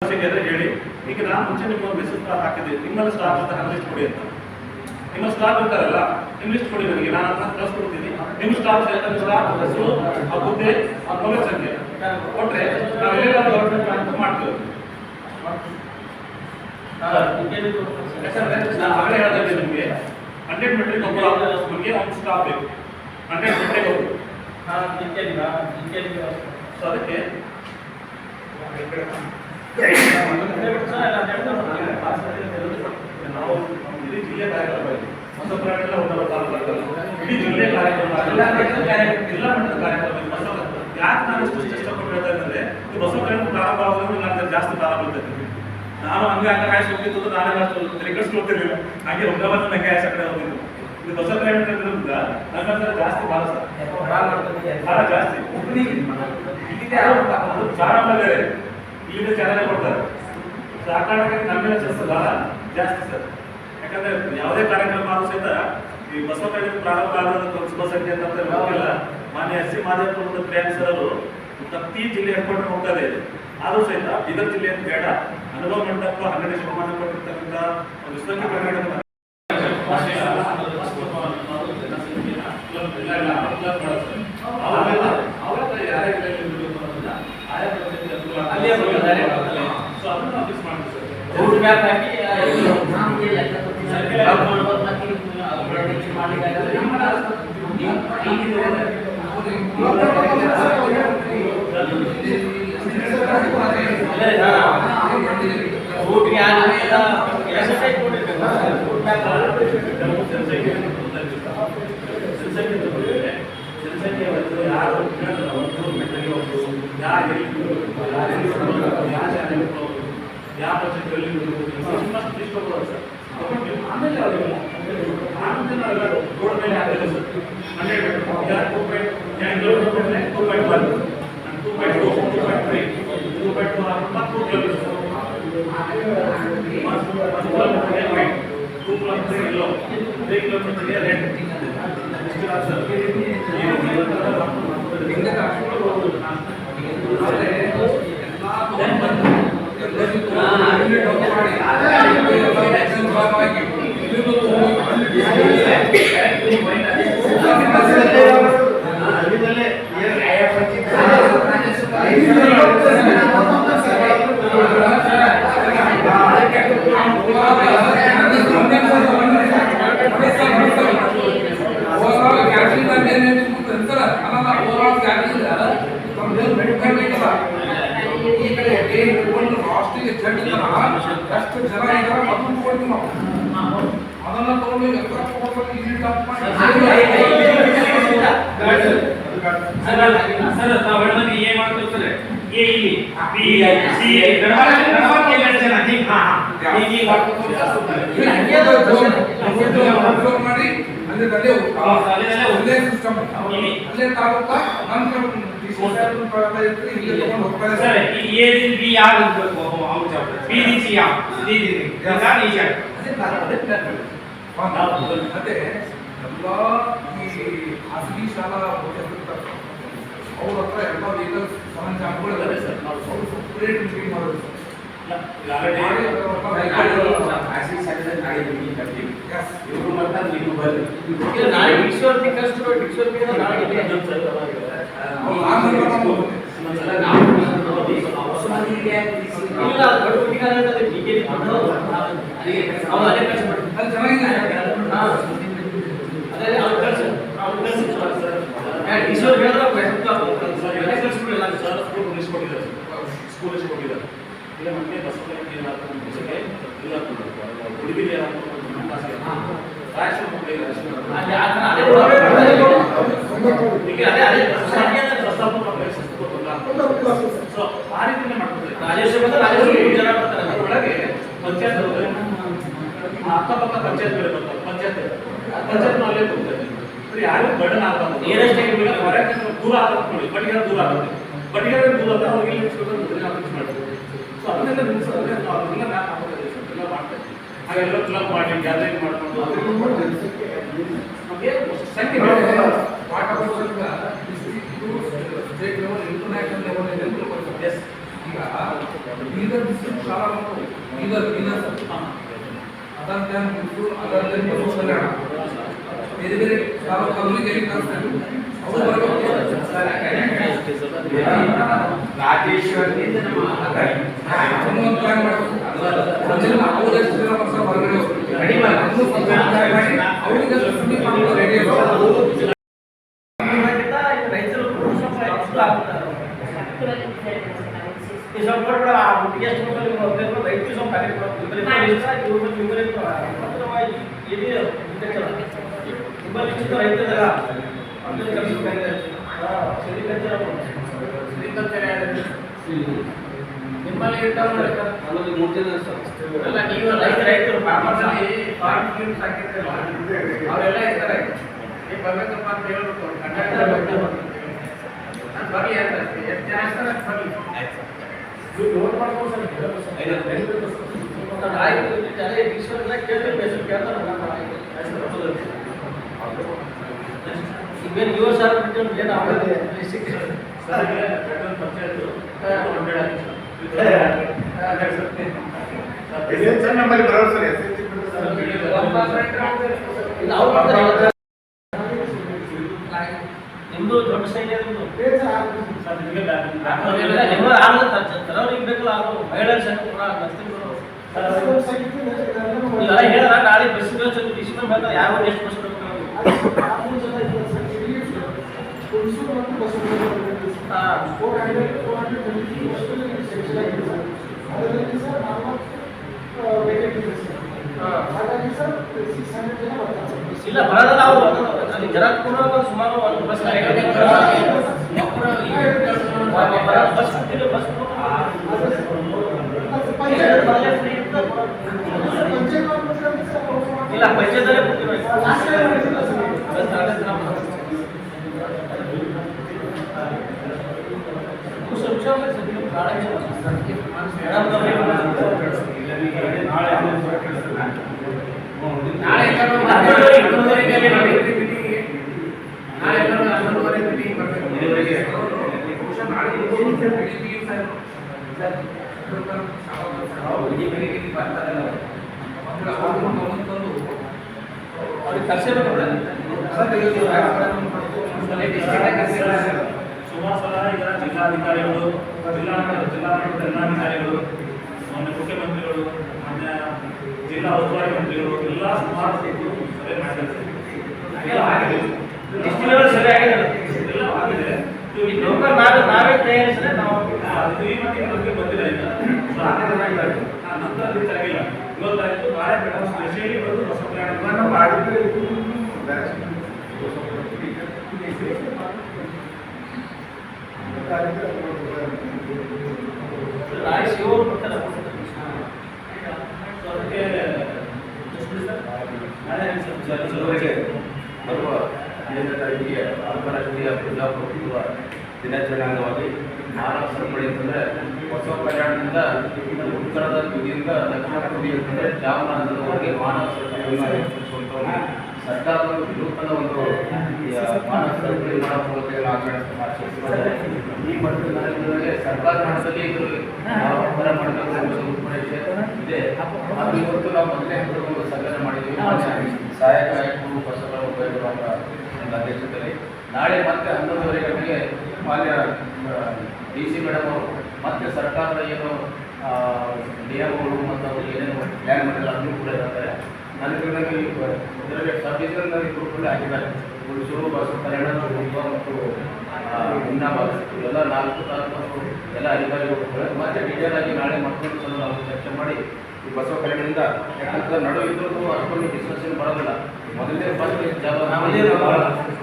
ಹೇಳಿ ಈಗ ನಾನು ಮುಂಚೆ ನಿಮ್ಗೆ ಮೆಸೇಜ್ ಹಾಕಿದ್ದೆ ನಿಮ್ಮಲ್ಲಿ ಸ್ಟಾಕ್ ಅಂತ ಲಿಸ್ಟ್ ಕೊಡಿ ಅಂತ. ನಿಮ್ಮ ಸ್ಟಾಕ್ ಅಂತಾರಲ್ಲ ನಿಮ್ಮ ಲಿಸ್ಟ್ ಕೊಡಿ ನನಗೆ, ನಾನು ಅದನ್ನ ಕಳಿಸ್ಕೊಡ್ತೀನಿ. ನಿಮ್ಮ ಸ್ಟಾಕ್ ಹೆಸರು, ಆ ಹುದ್ದೆ, ಆ ಮೊಬೈಲ್ ಸಂಖ್ಯೆ ಕೊಟ್ಟರೆ ನಾವು ಎಲ್ಲೆಲ್ಲ ಗೌರ್ಮೆಂಟ್ ಮಾಡ್ತೀವಿ. ಯಾಕಂದ್ರೆ ನಾನು ಆಗಲೇ ಹೇಳಿದೆ ನಿಮಗೆ 100 ಮೆಟ್ರಿಕ್ ನಮಗೆ ಒಂದು ಸ್ಟಾಕ್ ಬೇಕು. 100 ಮೆಟ್ರಿಕ್ ಹೋಗಿ ಸೊ ಅದಕ್ಕೆ ನಾವು ಇಡೀ ಜಿಲ್ಲೆ ಕಾರ್ಯಕ್ರಮ ಹೊಸ ಪ್ರಾಣಿಗಳ ಒಂದರ ತಾಲೂಕಲ್ಲ, ಇಡೀ ಜಿಲ್ಲೆ ಕಾರ್ಯಕ್ರಮ ಎಲ್ಲ ಮಟ್ಟದ ಕಾರ್ಯಕ್ರಮ. ಯಾಕೆ ನಾನು ಇಷ್ಟು ಇಷ್ಟಪಟ್ಟು ಹೇಳ್ತಾ ಇದ್ದಂದ್ರೆ ಇದು ಹೊಸ ಪ್ರಾಣಿ ಪ್ರಾರಂಭ ಆಗೋದ್ರೆ ನಾನು ಜಾಸ್ತಿ ಪ್ರಾರಂಭ ಇರ್ತೈತಿ. ನಾನು ಹಂಗೆ ಕಾಯಿಸಿ ಹೋಗ್ತಿದ್ದು, ನಾನೇ ಹೋಗ್ತಿರ್ಲಿಲ್ಲ, ಹಾಗೆ ಒಂದವನ್ನ ನಂಗೆ ಕಾಯಿಸಿ ಕಡೆ ಹೋಗಿದ್ದು. ಇದು ಹೊಸ ಪ್ರಾಣಿ ಇರೋದ್ರಿಂದ ನನ್ನ ಜಾಸ್ತಿ ಭಾಳ ಜಾಸ್ತಿ ಪ್ರಾರಂಭ ಬೇರೆ ಇಲ್ಲಿಂದ ಚಾಲನೆ ಕೊಡ್ತಾರೆ. ಆ ಕಾರಣಕ್ಕಾಗಿ ನಮ್ಮೆಲ್ಲ ಚರ್ಚಲ್ಲ ಜಾಸ್ತಿ ಸರ್. ಯಾಕಂದ್ರೆ ಯಾವುದೇ ಕಾರ್ಯಕ್ರಮ ಆದ್ರೂ ಸಹಿತ ಈ ಬಸವ ಕಡೆ ಪ್ರಾರಂಭ ಆಗೋದು ಶುಭ ಸಂಖ್ಯೆ ಅಂತ ಹೋಗಿಲ್ಲ. ಮಾನ್ಯ ಎಸ್ ಸಿ ಮಾದೇವಪುರದ ಪ್ರಿಯಾಂಕ್ ಸರ್ ಅವರು ಪ್ರತಿ ಜಿಲ್ಲೆ ಹೆಡ್ಕೊಂಡು ಹೋಗ್ತಾರೆ. ಆದರೂ ಸಹಿತ ಬೀದರ್ ಜಿಲ್ಲೆ ಅಂತ ಬೇಡ, ಅನುಭವ ಮಂಟಪ 12 ಶತಮಾನ ಕೊಟ್ಟಿರ್ತಕ್ಕಂಥ ಒಂದು ವಿಶ್ವಕ್ಕೆ ಕರ್ನಾಟಕ ಮತ್ತೆ ಎಲ್ಲ ಈ ಖಾಸಗಿ ಶಾಲಾ ಅವ್ರ ಹತ್ರ ಎಲ್ಲ ವೆಹಿಕಲ್ಸ್ ಸರಂಜಾಮಗಳು ಇದಾವೆ ಸರ್. ನಾವು ಸಪ್ರೇಟ್ ಮೀಟಿಂಗ್ ಮಾಡೋದು ಅಕ್ಕಪಕ್ಕ ಪಂಚಾಯತ್ಗಳೇ ಬರ್ತಾರೆ. ಪಂಚಾಯತ್ ಅಲ್ಲೇ ಹೋಗ್ತಾರೆ. ಯಾರು ಬರ್ಡನ್ ಆಗಬಾರ್ದು. ದೂರ ಆಗುತ್ತೆ ನೋಡಿ, ಬಟ್ಟಿಗೆ ದೂರ ಆಗುತ್ತೆ. ಬಟ್ಟಿಗೆ ದೂರ ಆಗುತ್ತೆ, ಅವ್ರಿಗೆ ಮಾಡ್ತೀವಿ. ಸೊ ಅದನ್ನೆಲ್ಲ ನಿಲ್ಲಿಸೋದ್ರೆ ನಾವು ಅದನ್ನೆಲ್ಲ ಮ್ಯಾಪ್ ಹಾಕೋದಿಲ್ಲ ಸರ್, ಎಲ್ಲ ಮಾಡ್ತೇವೆ. ಹಾಗೆಲ್ಲ ಕ್ಲಬ್ ಮಾಡಿ ಗ್ಯಾದರಿಂಗ್ ಮಾಡ್ಕೊಂಡು ನಮಗೆ ಸಂಖ್ಯೆ ಸ್ಟೇಟ್ ಲೆವೆಲ್ ಇಂಟರ್ನ್ಯಾಷನಲ್ ಲೆವೆಲ್ ಈಗ ಬೀದರ್ ಡಿಸ್ಟ್ರಿಕ್ಟ್ ಶಾಲಾ ಮಕ್ಕಳು ಬೀದರ್ ಅದರ ಬಸವ ಕಲ್ಯಾಣ ಬೇರೆ ಬೇರೆ ಶಾಲಾ ಕಾಲೇಜಿಗೆ ಕಳಿಸ್ತಾರೆ ಅವರು ಬರಬೇಕು ರಾಜೇಶ್ವರಿ ಪ್ಲಾನ್ ಮಾಡಬೇಕು ಅದೆಲ್ಲ ಅವರಷ್ಟು ಜನ ವರ್ಷ ಹೊರಗಡೆ ಅವರಿಗೆ ರೆಡಿ ನಿಮ್ಮಲ್ಲಿ ಇರ್ತಾವಲ್ಲ ಮೂರು ಜನ ಅಲ್ಲ ನೀವು ರೈತರು ಫಾರ್ಮರ್ಸಲ್ಲಿ ಫಾರ್ಮ್ ಫೀಲ್ಡ್ಸ್ ಹಾಕಿರ್ತಾರಲ್ಲ ಅವರೆಲ್ಲ ಇರ್ತಾರೆ ನೀವು ಬರ್ಬೇಕಪ್ಪ ಅಂತ ಹೇಳ್ಬೇಕು ನಾನು ಬರಲಿ ಅಂತ ಎಷ್ಟು ಜನ ಇರ್ತಾರೆ ಅಷ್ಟು ಬರಲಿ ನೀವು ನೋಟ್ ಮಾಡ್ಕೊಂಡು ಸರ್ ಆಯ್ತು ಅದೇ ಈಶ್ವರಲ್ಲ ಕೇಳ್ತೀನಿ ಕೇಳ್ತಾರೆ ಈಗ ಯುವ ಸಾರ್ ಏನು ಅವರೇ ನಮ್ಮಲ್ಲಿ ಬರೋರು ಸರ್ ನಿಮ್ದು ದೊಡ್ಡ ಸೈನ್ಯ ಅವ್ರಿಗೆ ಬೇಕಲ್ಲ ಅದು ಮಹಿಳೆಯರ ಹೇಳಿದ ನಾಳೆ ಬಸ್ ಬೇಕು ಯಾವ ಎಷ್ಟು ಬಸ್ ಇಲ್ಲ ಬರೋದ ನಾವು ಜನ ಕೂಡ ಸುಮಾರು ಒಂದು ಬಸ್ ಇಲ್ಲ ಪಂಚಾಯತಲ್ಲೇ ಸುಮಾರು ಸಲ ಈಗ ಜಿಲ್ಲಾಧಿಕಾರಿಗಳು ಜಿಲ್ಲಾಧಿಕಾರಿಗಳು ಮೊನ್ನೆ ಮುಖ್ಯಮಂತ್ರಿಗಳು ಮೊನ್ನೆ ಜಿಲ್ಲಾ ಉಸ್ತುವಾರಿ ಮಂತ್ರಿಗಳು ಎಲ್ಲ ಸುಮಾರು ಸಭೆ ಮಾಡಿದ್ದಾರೆ. ನಾವೇ ತಯಾರಿಸಿದ್ರೆ ನಾವು ಈ ಮಟ್ಟಿಗೆ ನಮಗೆ ಬಂದಿಲ್ಲ ಈಗ ನಂತರ ಆಗಿಲ್ಲ ಇವತ್ತಾಯ್ತು ನಾಳೆ ಮೇಡಮ್ ಸ್ಪೆಷಲಿ ಬಂದು ಹೊಸ ಪ್ರಯಾಣ ಮಾಡಿದ್ರೆ ಬರುವ 7ನೇ ತಾರೀಕಿಗೆ ಅಂತಾರಾಷ್ಟ್ರೀಯ ಪ್ರಜಾಪ್ರಭುತ್ವ ದಿನಾಚರಣೆ ಅಂಗವಾಗಿ ಮಾನವ ಸರಪಳಿ ಅಂತಂದರೆ ಬಸವ ಕಲ್ಯಾಣದಿಂದ ಉತ್ತರದ ತುದಿಯಿಂದ ದಕ್ಷಿಣ ತುದಿ ಅಂತಂದರೆ ಜಾಮನಗರದವರೆಗೆ ಮಾನವ ಸರಪಳಿಯನ್ನು ಏರ್ಪಡಿಸುವಂಥ ಸರ್ಕಾರದ ನೂತನ ಒಂದು ಮಾನವ ಸರಪಳಿ ಮಾಡೋ ಮೂಲಕ ಆಚರಣೆ ಈ ಮಟ್ಟದಲ್ಲಿ ಸರ್ಕಾರ ಮಟ್ಟದಲ್ಲಿ ಇದು ಹೊರ ಮಾಡಬೇಕು ಉದ್ದೇಶ ಇದೆ. ಅದು ಇವತ್ತು ನಾವು ಮೊದಲನೇ ಹಂತದ ಒಂದು ಸಂಘಟನೆ ಮಾಡಿದ್ದೀವಿ. ಸಹಾಯಕ ಆಯುಕ್ತರು ಬಸವರಾಜ ಉಪಯೋಗ ಒಂದು ಅಧ್ಯಕ್ಷತೆಯಲ್ಲಿ ನಾಳೆ ಮತ್ತೆ 11:30 ಗಂಟೆಗೆ ಮಾನ್ಯ DC ಮೇಡಮ್ ಅವರು ಮತ್ತೆ ಸರ್ಕಾರದ ಏನು ನಿಯಮಗಳು ಮತ್ತು ಅವರು ಏನೇನು ಪ್ಲ್ಯಾನ್ ಮಾಡಿಲ್ಲ ಅದನ್ನು ಕೂಡ ಇರ್ತಾರೆ. ನನಗೆ ಇದರಲ್ಲಿ ಸಬ್ಡಿವಿಷನ್ ಗ್ರೂಪಲ್ಲಿ ಹಾಕಿದ್ದಾರೆ. ಹುಣಸೂರು, ಬಸವ ಕಲ್ಯಾಣ, ಮತ್ತು ಹುಮ್ನಾಬಾದ್ ಇವೆಲ್ಲ 4 ತಾಲೂಕು ಎಲ್ಲ ಅಧಿಕಾರಿಗಳು ಮತ್ತೆ ಡೀಟೇಲ್ ಆಗಿ ನಾಳೆ ಮತ್ತೊಂದು ಸಲ ನಾವು ಚರ್ಚೆ ಮಾಡಿ ಈ ಬಸವ ಕಲ್ಯಾಣದಿಂದ ಯಾಕಂದ್ರೆ ನಡು ಇದ್ರೂ ಅಷ್ಟೊಂದು ಡಿಸ್ಕಷನ್ ಬರೋದಿಲ್ಲ. ಮೊದಲನೇ ಫಸ್ಟ್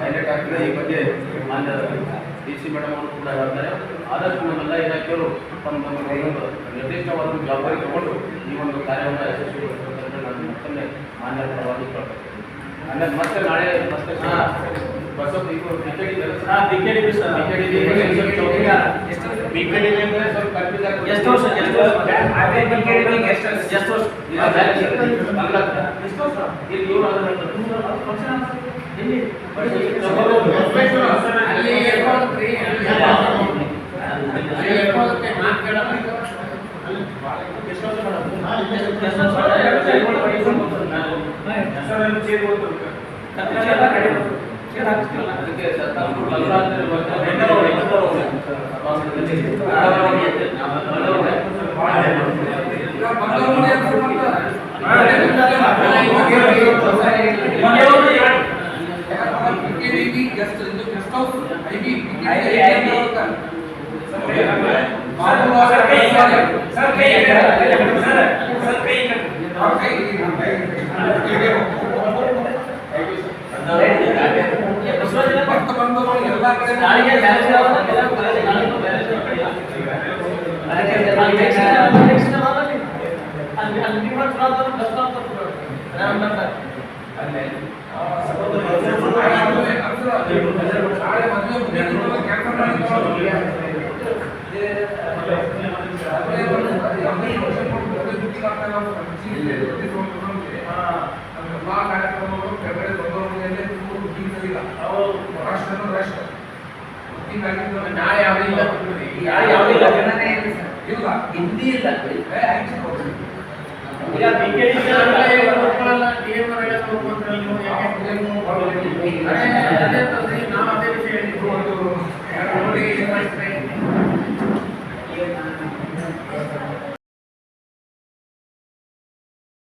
ಹೈಲೈಟ್ ಆಗ್ತದೆ. ಈ ಬಗ್ಗೆ ಮಾನ್ಯ DC ಮೇಡಮ್ ಅವರು ಕೂಡ ಹೇಳ್ತಾರೆ. ಆದಷ್ಟು ನಮ್ಮೆಲ್ಲ ಇಲಾಖೆಯವರು ಒಂದು ನಿರ್ದಿಷ್ಟವಾದ ಜವಾಬ್ದಾರಿ ತಗೊಂಡು ಈ ಒಂದು ಕಾರ್ಯವನ್ನು ಯಶಸ್ವಿಗೊಳಿಸಬೇಕಂತ ನಾನು ಮತ್ತೊಮ್ಮೆ ಮಾನ್ಯ ಪರವಾಗಿ ಕೇಳ್ತೇನೆ. ಅಂದರೆ ಮತ್ತೆ ನಾಳೆ ಮತ್ತೆ ಬಸವ ಬಿಕೆಡಿ ಅಂದರೆ ಸ್ವಲ್ಪ ಕನ್ಫ್ಯೂಸ್ ಆಗ್ತದೆ. ಎಷ್ಟು ವರ್ಷ ಮಾತು ಕೇಳೋಣ ಅದಕ್ಕೆ ಸರ್ಕಾರ ಗೆಸ್ಟ್ ಹೌಸ್ ಎಲ್ಲ ಕಾರ್ಯಕ್ರಮಗಳು ಕೆಳಗಡೆ ಬಂದವರಿಗೆ ಇಲ್ಲ ರಾಷ್ಟ್ರ ನಾಳೆ ಯಾವುದಿಲ್ಲ ಇಲ್ಲ ಹಿಂದಿ ಇಲ್ಲ ಈಗ ನಾವು ಅದೇ ವಿಷಯ